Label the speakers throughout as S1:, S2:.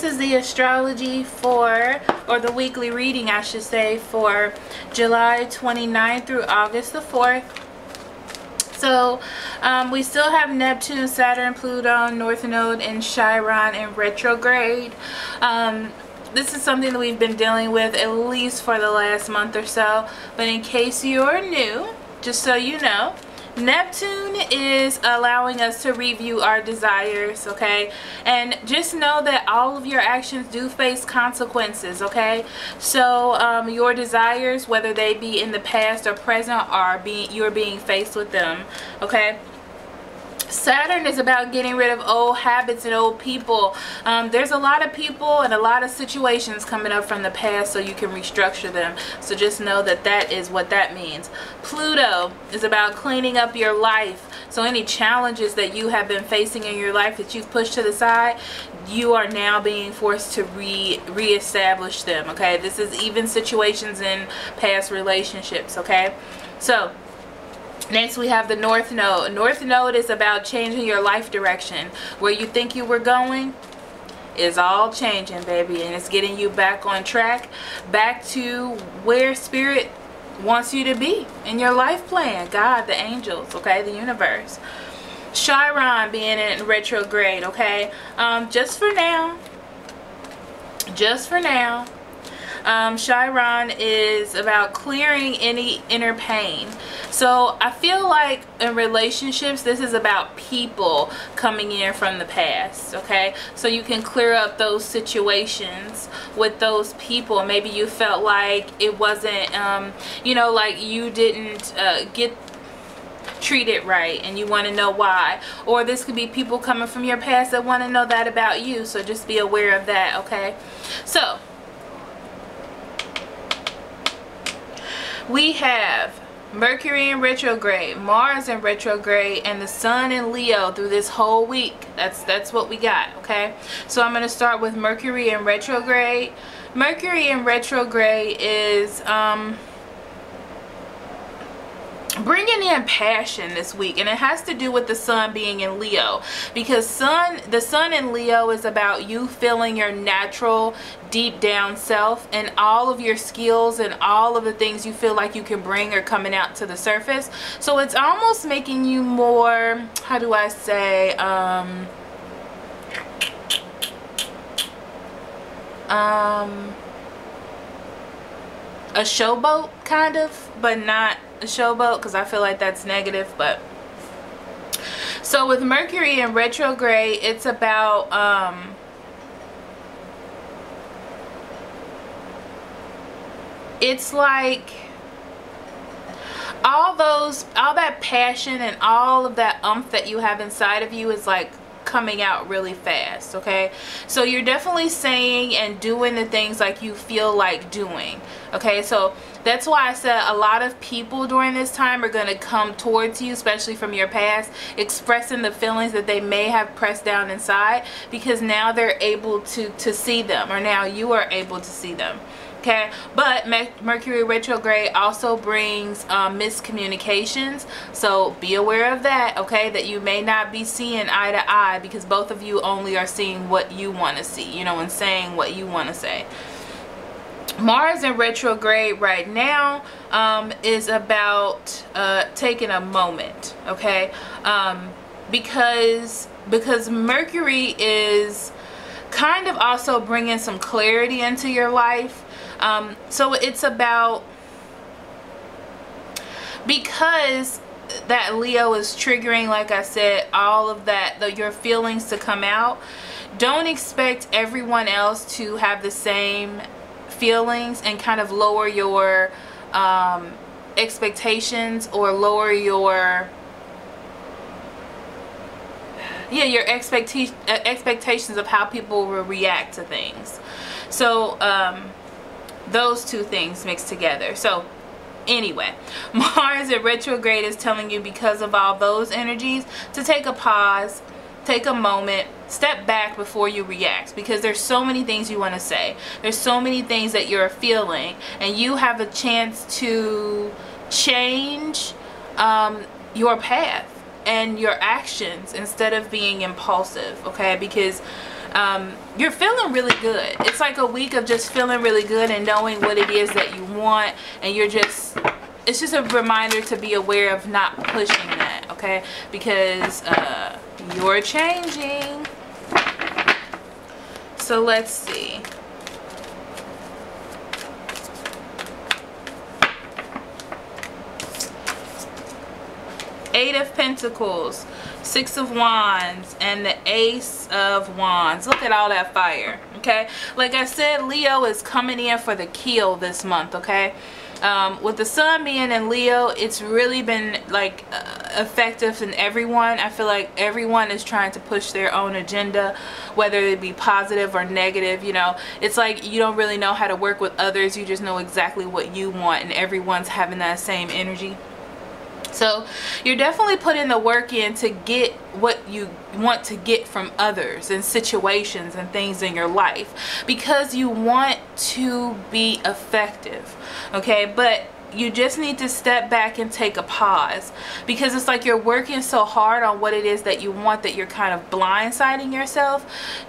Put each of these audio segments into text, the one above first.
S1: this is the astrology for, or the weekly reading I should say, for July 29th through August the 4th. So we still have Neptune, Saturn, Pluto, North Node, and Chiron in retrograde. This is something that we've been dealing with at least for the last month or so. But in case you're new, just so you know, Neptune is allowing us to review our desires, okay? And just know that all of your actions do face consequences, okay? So your desires, whether they be in the past or present, you're being faced with them, okay? Saturn is about getting rid of old habits and old people. There's a lot of people and a lot of situations coming up from the past, so you can restructure them. So just know that that is what that means. Pluto is about cleaning up your life. So any challenges that you have been facing in your life that you've pushed to the side, you are now being forced to reestablish them, okay? This is even situations in past relationships, okay? So next we have the North Node. North Node is about changing your life direction. Where you think you were going is all changing, baby, and it's getting you back on track, back to where Spirit wants you to be in your life plan. God, the angels, okay, the universe. Chiron being in retrograde, okay, just for now, Chiron is about clearing any inner pain. So I feel like in relationships, this is about people coming in from the past, okay? So you can clear up those situations with those people. Maybe you felt like it wasn't, you know, like you didn't get treated right and you want to know why. Or this could be people coming from your past that want to know that about you. So just be aware of that, okay? So we have Mercury in retrograde, Mars in retrograde, and the Sun in Leo through this whole week. That's what we got, okay? So I'm going to start with Mercury in retrograde. Mercury in retrograde is bringing in passion this week, and it has to do with the Sun being in Leo, because the Sun in Leo is about you feeling your natural deep down self, and all of your skills and all of the things you feel like you can bring are coming out to the surface. So it's almost making you more, how do I say, a showboat kind of, but not a showboat, because I feel like that's negative. But so with Mercury in retrograde, it's about it's like all that passion and all of that that you have inside of you is like coming out really fast, okay? So you're definitely saying and doing the things like you feel like doing, okay? So that's why I said a lot of people during this time are going to come towards you, especially from your past, expressing the feelings that they may have pressed down inside, because now they're able to see them, or now you are able to see them. Okay, but Mercury retrograde also brings miscommunications, so be aware of that, okay? That you may not be seeing eye to eye, because both of you only are seeing what you want to see, you know, and saying what you want to say. Mars in retrograde right now is about taking a moment, okay? Because Mercury is kind of also bringing some clarity into your life. So it's about, because that Leo is triggering, like I said, all of that, your feelings to come out. Don't expect everyone else to have the same feelings, and kind of lower your expectations, or lower your expectations of how people will react to things. So those two things mixed together. So anyway, Mars in retrograde is telling you, because of all those energies, to take a pause, take a moment, step back before you react, because there's so many things you want to say. There's so many things that you're feeling, and you have a chance to change your path and your actions instead of being impulsive, okay? Because you're feeling really good. It's like a week of just feeling really good and knowing what it is that you want, and you're just, it's just a reminder to be aware of not pushing that, okay? Because you're changing. So let's see. Eight of Pentacles, Six of Wands, and the Ace of Wands. Look at all that fire, okay? Like I said, Leo is coming in for the kill this month, okay? With the sun being in Leo, it's really been like effective in everyone. I feel like everyone is trying to push their own agenda, whether it be positive or negative. You know, it's like you don't really know how to work with others. You just know exactly what you want, and everyone's having that same energy. So you're definitely putting the work in to get what you want to get from others and situations and things in your life, because you want to be effective, okay? But you just need to step back and take a pause, because it's like you're working so hard on what it is that you want that you're kind of blindsiding yourself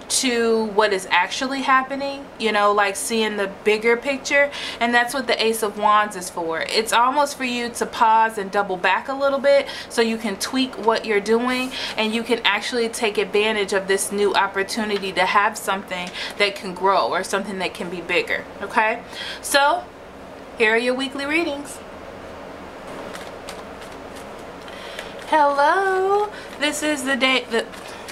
S1: to what is actually happening, you know, like seeing the bigger picture. And that's what the Ace of Wands is for. It's almost for you to pause and double back a little bit so you can tweak what you're doing, and you can actually take advantage of this new opportunity to have something that can grow or something that can be bigger, okay? So here are your weekly readings. Hello, this is the day.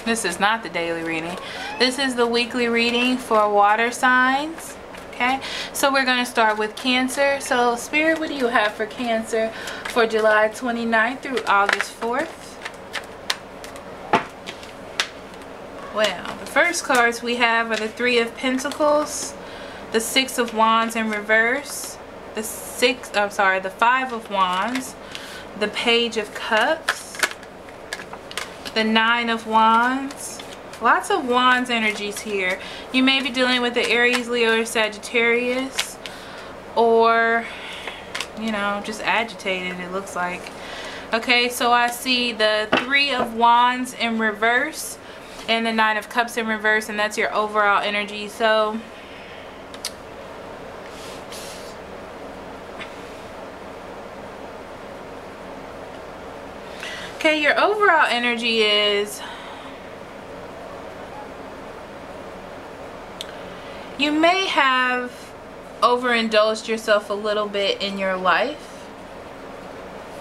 S1: This is not the daily reading. This is the weekly reading for water signs. Okay, so we're going to start with Cancer. So Spirit, what do you have for Cancer for July 29th through August 4th? Well, the first cards we have are the Three of Pentacles, the Six of Wands in reverse, the Five of Wands, the Page of Cups, the Nine of Wands. Lots of Wands energies here. You may be dealing with the Aries, Leo, or Sagittarius, or, you know, just agitated, it looks like. Okay, so I see the Three of Wands in reverse and the Nine of Cups in reverse, and that's your overall energy. So okay, your overall energy is you may have overindulged yourself a little bit in your life,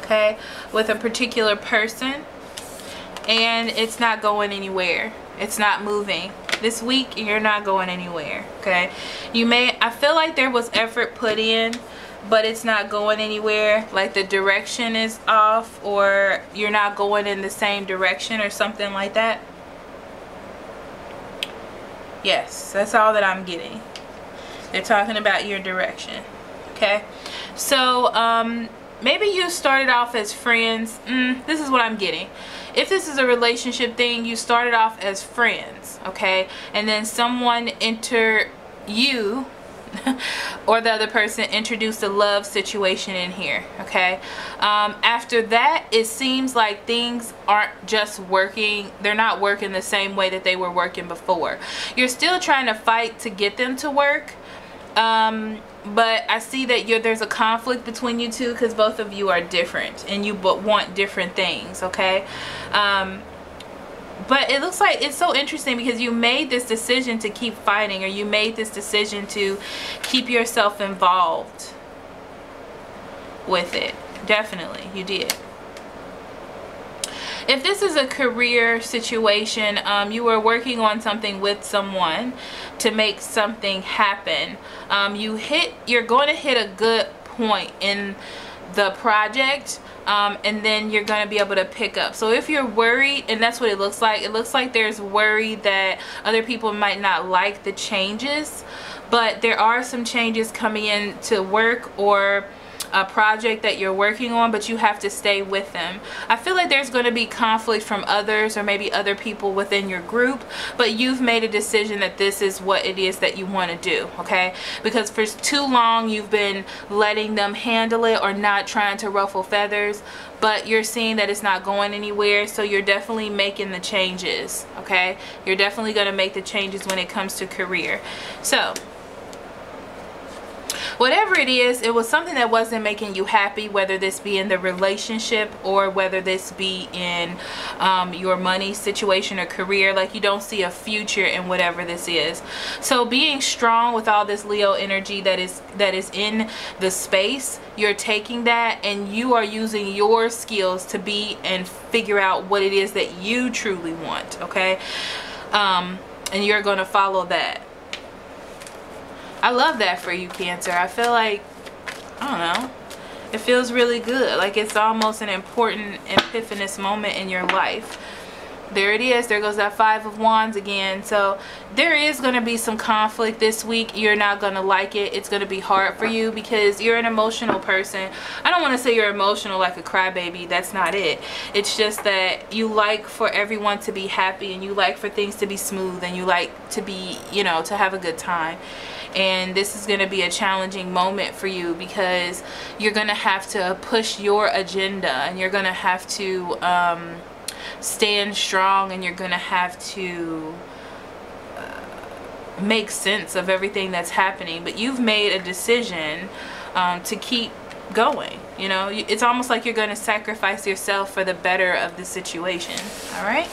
S1: okay, with a particular person, and it's not going anywhere. It's not moving. This week, you're not going anywhere, okay? I feel like there was effort put in, but it's not going anywhere. Like the direction is off, or you're not going in the same direction or something like that. Yes, that's all that I'm getting. They're talking about your direction, okay? So maybe you started off as friends. This is what I'm getting. If this is a relationship thing, you started off as friends, okay? And then someone you or the other person introduced a love situation in here, okay? After that, it seems like things aren't just working. They're not working the same way that they were working before. You're still trying to fight to get them to work, but I see that there's a conflict between you two, because both of you are different and you want different things, okay? But it looks like it's so interesting because you made this decision to keep fighting, or you made this decision to keep yourself involved with it. Definitely, you did. If this is a career situation, you were working on something with someone to make something happen. You're going to hit a good point in the project, and then you're going to be able to pick up. So if you're worried, and that's what it looks like there's worry that other people might not like the changes, but there are some changes coming in to work, or a project that you're working on, but you have to stay with them. I feel like there's going to be conflict from others or maybe other people within your group, but you've made a decision that this is what it is that you want to do, okay? Because for too long you've been letting them handle it or not trying to ruffle feathers, but you're seeing that it's not going anywhere, so you're definitely making the changes, okay? You're definitely going to make the changes when it comes to career. So whatever it is, it was something that wasn't making you happy, whether this be in the relationship or whether this be in your money situation or career. Like, you don't see a future in whatever this is. So being strong with all this Leo energy that is in the space, you're taking that and you are using your skills to be and figure out what it is that you truly want, okay? And you're going to follow that. I love that for you, Cancer. I feel like, I don't know, it feels really good. Like it's almost an important epiphanous moment in your life. There it is. There goes that Five of Wands again. So there is going to be some conflict this week. You're not going to like it. It's going to be hard for you because you're an emotional person. I don't want to say you're emotional like a crybaby. That's not it. It's just that you like for everyone to be happy and you like for things to be smooth and you like to be, you know, to have a good time. And this is going to be a challenging moment for you because you're going to have to push your agenda and you're going to have to stand strong and you're going to have to make sense of everything that's happening. But you've made a decision to keep going. You know, it's almost like you're going to sacrifice yourself for the better of the situation. All right.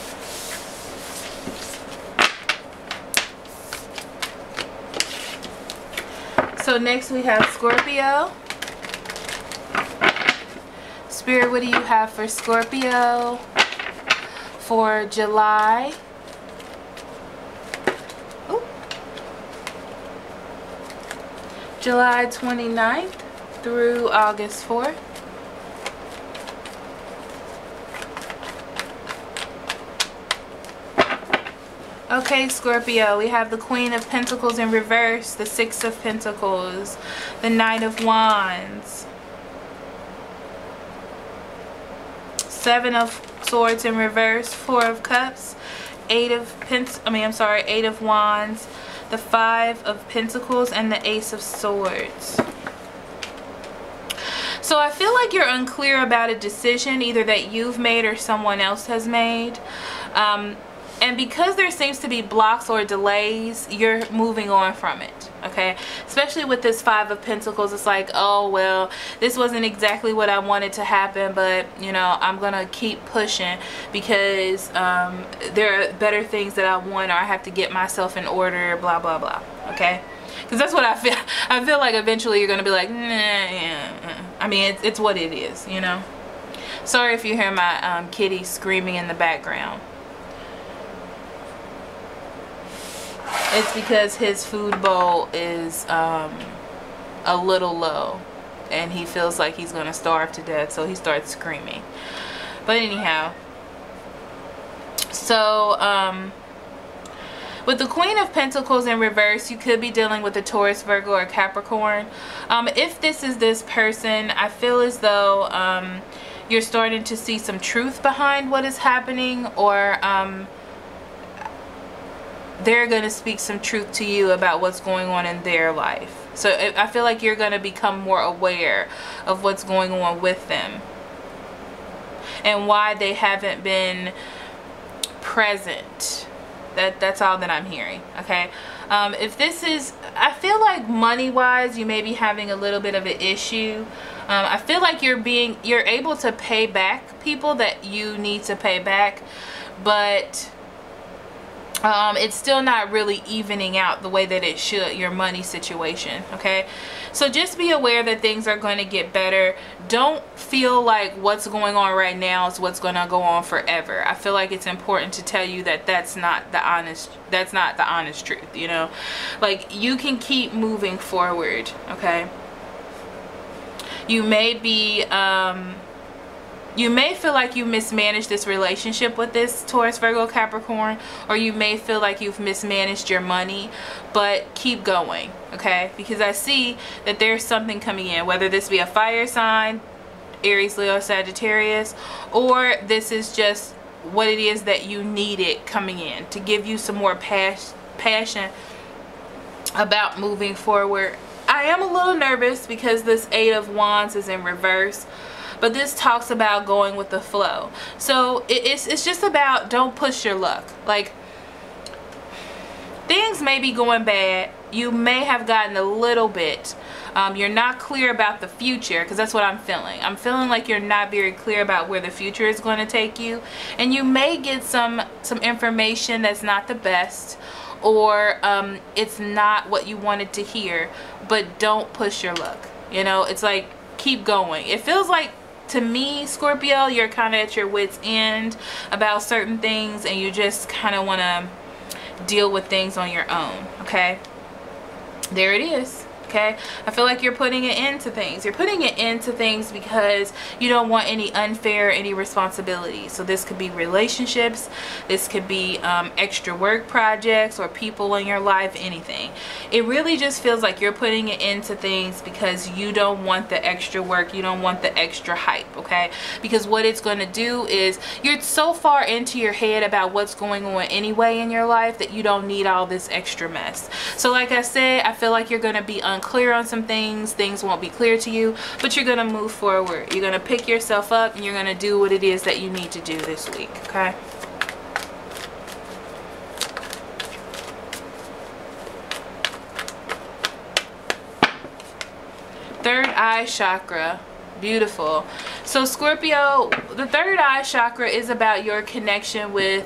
S1: So next we have Scorpio. Spirit, what do you have for Scorpio for July? Ooh. July 29th through August 4th. Okay, Scorpio, we have the Queen of Pentacles in reverse, the Six of Pentacles, the Knight of Wands, Seven of Swords in reverse, Four of Cups, Eight of Wands, the Five of Pentacles, and the Ace of Swords. So I feel like you're unclear about a decision either that you've made or someone else has made. And because there seems to be blocks or delays, you're moving on from it, okay? Especially with this Five of Pentacles, it's like, oh, well, this wasn't exactly what I wanted to happen, but, you know, I'm going to keep pushing because there are better things that I want, or I have to get myself in order, blah, blah, blah, okay? Because that's what I feel. I feel like eventually you're going to be like, nah, yeah. I mean, it's what it is, you know? Sorry if you hear my kitty screaming in the background. It's because his food bowl is a little low and he feels like he's gonna starve to death, so he starts screaming. But anyhow, so with the Queen of Pentacles in reverse, you could be dealing with a Taurus, Virgo, or Capricorn. If this is this person, I feel as though you're starting to see some truth behind what is happening, or they're going to speak some truth to you about what's going on in their life. So I feel like you're going to become more aware of what's going on with them and why they haven't been present. That's all that I'm hearing, okay? If this is, I feel like money-wise, you may be having a little bit of an issue. I feel like you're able to pay back people that you need to pay back, but it's still not really evening out the way that it should, your money situation, okay? So just be aware that things are going to get better. Don't feel like what's going on right now is what's going to go on forever. I feel like it's important to tell you that that's not the honest truth, you know? Like, you can keep moving forward, okay? You may be You may feel like you mismanaged this relationship with this Taurus, Virgo, Capricorn, or you may feel like you've mismanaged your money, but keep going, okay? Because I see that there's something coming in, whether this be a fire sign, Aries, Leo, Sagittarius, or this is just what it is that you needed coming in to give you some more passion about moving forward. I am a little nervous because this 8 of Wands is in reverse, but this talks about going with the flow. So it's just about, don't push your luck. Like, things may be going bad. You may have gotten a little bit. You're not clear about the future, because that's what I'm feeling. I'm feeling like you're not very clear about where the future is going to take you. And you may get some information that's not the best, or it's not what you wanted to hear. But don't push your luck. You know, it's like, keep going. It feels like, to me, Scorpio, you're kind of at your wit's end about certain things, and you just kind of want to deal with things on your own, okay? There it is. Okay, I feel like you're putting an end to things. You're putting an end to things because you don't want any any responsibility. So this could be relationships, this could be extra work projects, or people in your life, anything. It really just feels like you're putting an end to things because you don't want the extra work, you don't want the extra hype, okay? Because what it's going to do is, you're so far into your head about what's going on anyway in your life that you don't need all this extra mess. So like I said, I feel like you're going to be unclear on some things. Things won't be clear to you, but you're going to move forward. You're going to pick yourself up, and you're going to do what it is that you need to do this week, okay? Third eye chakra. Beautiful. So Scorpio, the third eye chakra is about your connection with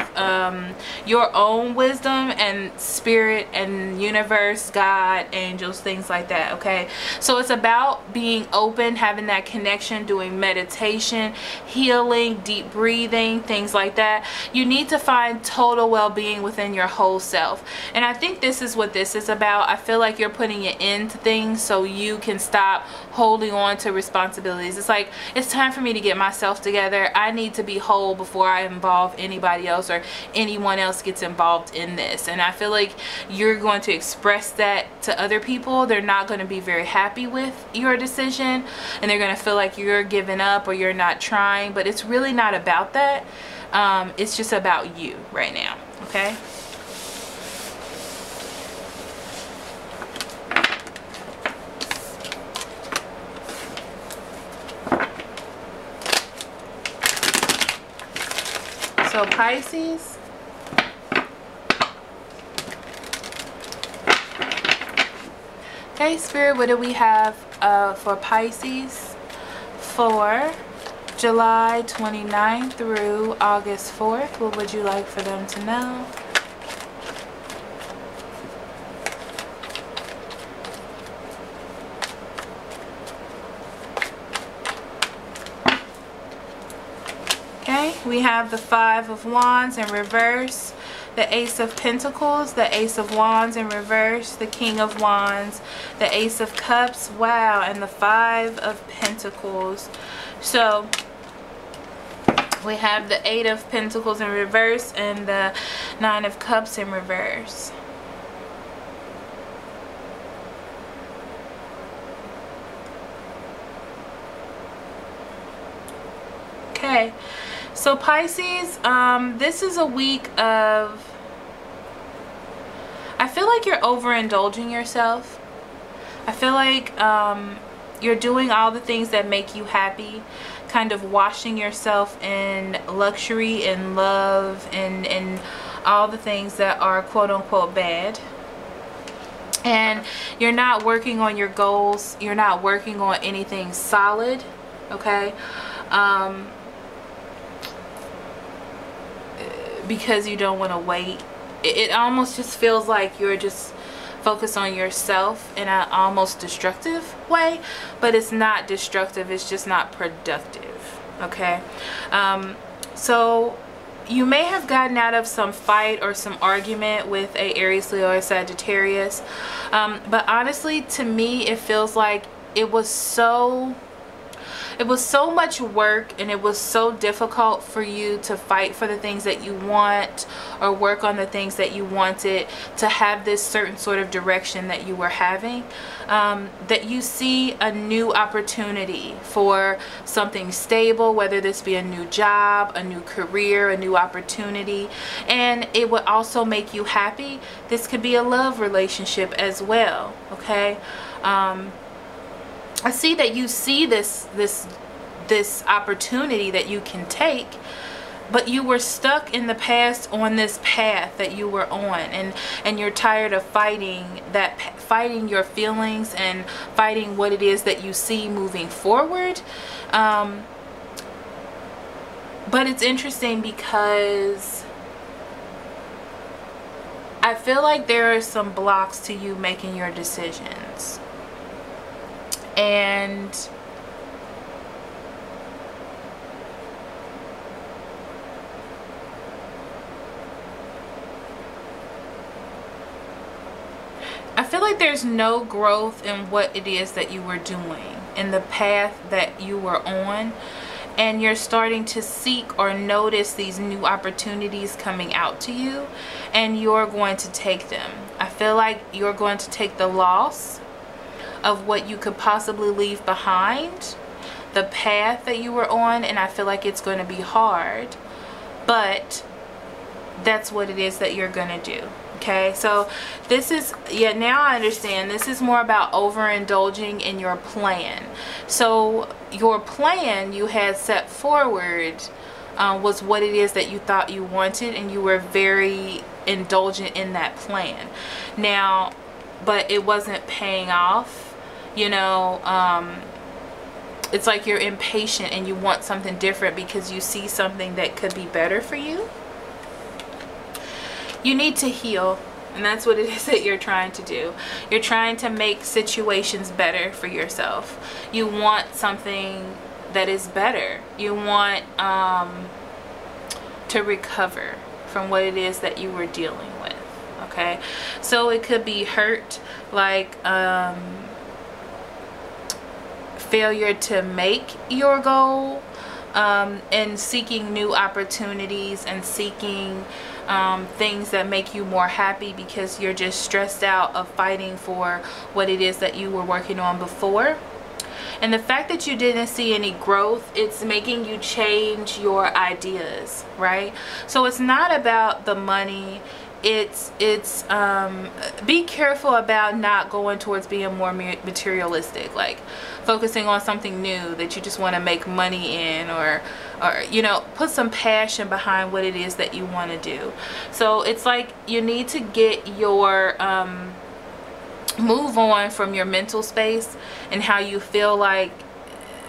S1: your own wisdom and spirit and universe, God, angels, things like that, okay? So it's about being open, having that connection, doing meditation, healing, deep breathing, things like that. You need to find total well-being within your whole self. And I think this is what this is about. I feel like you're putting an end to things so you can stop holding on to responsibilities. It's like, it's time for me to get myself together. I need to be whole before I involve anybody else or anyone else gets involved in this. And I feel like you're going to express that to other people. They're not going to be very happy with your decision, and they're going to feel like you're giving up or you're not trying. But it's really not about that. It's just about you right now, okay? So Pisces, okay, Spirit, what do we have for Pisces for July 29th through August 4th? What would you like for them to know? Okay, we have the 5 of Wands in reverse, the Ace of Pentacles, the Ace of Wands in reverse, the King of Wands, the Ace of Cups, wow, and the 5 of Pentacles. So we have the 8 of Pentacles in reverse and the 9 of Cups in reverse. Okay. So Pisces, this is a week of, I feel like you're overindulging yourself. I feel like you're doing all the things that make you happy, kind of washing yourself in luxury and love and all the things that are quote-unquote bad. And you're not working on your goals. You're not working on anything solid, okay? Because you don't want to wait. It almost just feels like you're just focused on yourself in an almost destructive way, but it's not destructive, it's just not productive, okay? So you may have gotten out of some fight or some argument with a Aries, Leo, or Sagittarius, but honestly, to me, it feels like it was so so much work, and it was so difficult for you to fight for the things that you want or work on the things that you wanted, to have this certain sort of direction that you were having, that you see a new opportunity for something stable, whether this be a new job, a new career, a new opportunity, and it would also make you happy. This could be a love relationship as well, okay? I see that you see this opportunity that you can take, but you were stuck in the past on this path that you were on, and you're tired of fighting your feelings and fighting what it is that you see moving forward. But it's interesting because I feel like there are some blocks to you making your decisions. And I feel like there's no growth in what it is that you were doing, in the path that you were on, and you're starting to seek or notice these new opportunities coming out to you, and you're going to take them. I feel like you're going to take the loss of what you could possibly leave behind, the path that you were on, and I feel like it's going to be hard, but that's what it is that you're going to do. Okay, so this is, yeah, now I understand. This is more about overindulging in your plan. So your plan you had set forward was what it is that you thought you wanted, and you were very indulgent in that plan. Now, but it wasn't paying off. You know, it's like you're impatient and you want something different because you see something that could be better for you. You need to heal, and that's what it is that you're trying to do. You're trying to make situations better for yourself. You want something that is better. You want to recover from what it is that you were dealing with. Okay, so it could be hurt, like failure to make your goal, and seeking new opportunities and seeking things that make you more happy because you're just stressed out of fighting for what it is that you were working on before. And the fact that you didn't see any growth, it's making you change your ideas, right? So it's not about the money. It's be careful about not going towards being more materialistic, like focusing on something new that you just want to make money in, or you know, put some passion behind what it is that you want to do. So it's like you need to get your move on from your mental space and how you feel like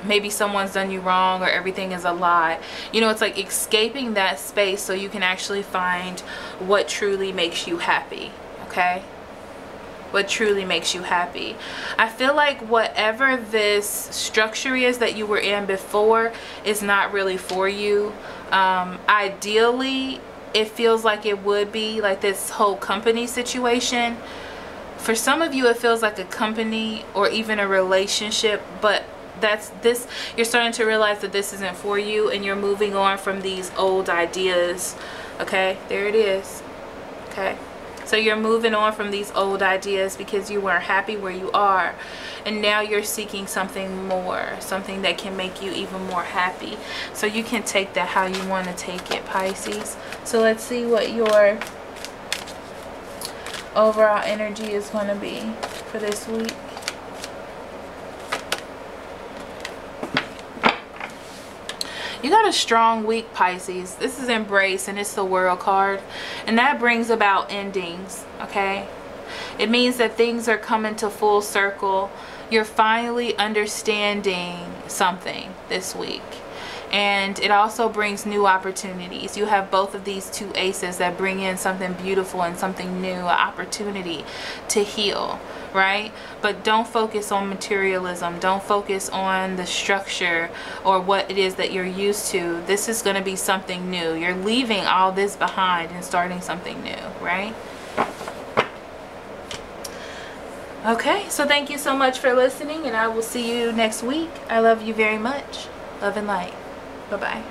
S1: maybe someone's done you wrong or everything is a lie. You know, it's like escaping that space so you can actually find what truly makes you happy. Okay, what truly makes you happy. I feel like whatever this structure is that you were in before is not really for you. Ideally, it feels like it would be, like this whole company situation. For some of you, it feels like a company or even a relationship, but you're starting to realize that this isn't for you, and you're moving on from these old ideas. Okay, there it is. Okay, so you're moving on from these old ideas because you weren't happy where you are, and now you're seeking something more, something that can make you even more happy. So you can take that how you want to take it, Pisces. So let's see what your overall energy is going to be for this week. You got a strong week, Pisces. This is Embrace, and it's the World card, and that brings about endings. Okay, it means that things are coming to full circle. You're finally understanding something this week, and it also brings new opportunities. You have both of these two aces that bring in something beautiful and something new, an opportunity to heal, right? But don't focus on materialism. Don't focus on the structure or what it is that you're used to. This is going to be something new. You're leaving all this behind and starting something new, right? Okay, so thank you so much for listening, and I will see you next week. I love you very much. Love and light. Bye-bye.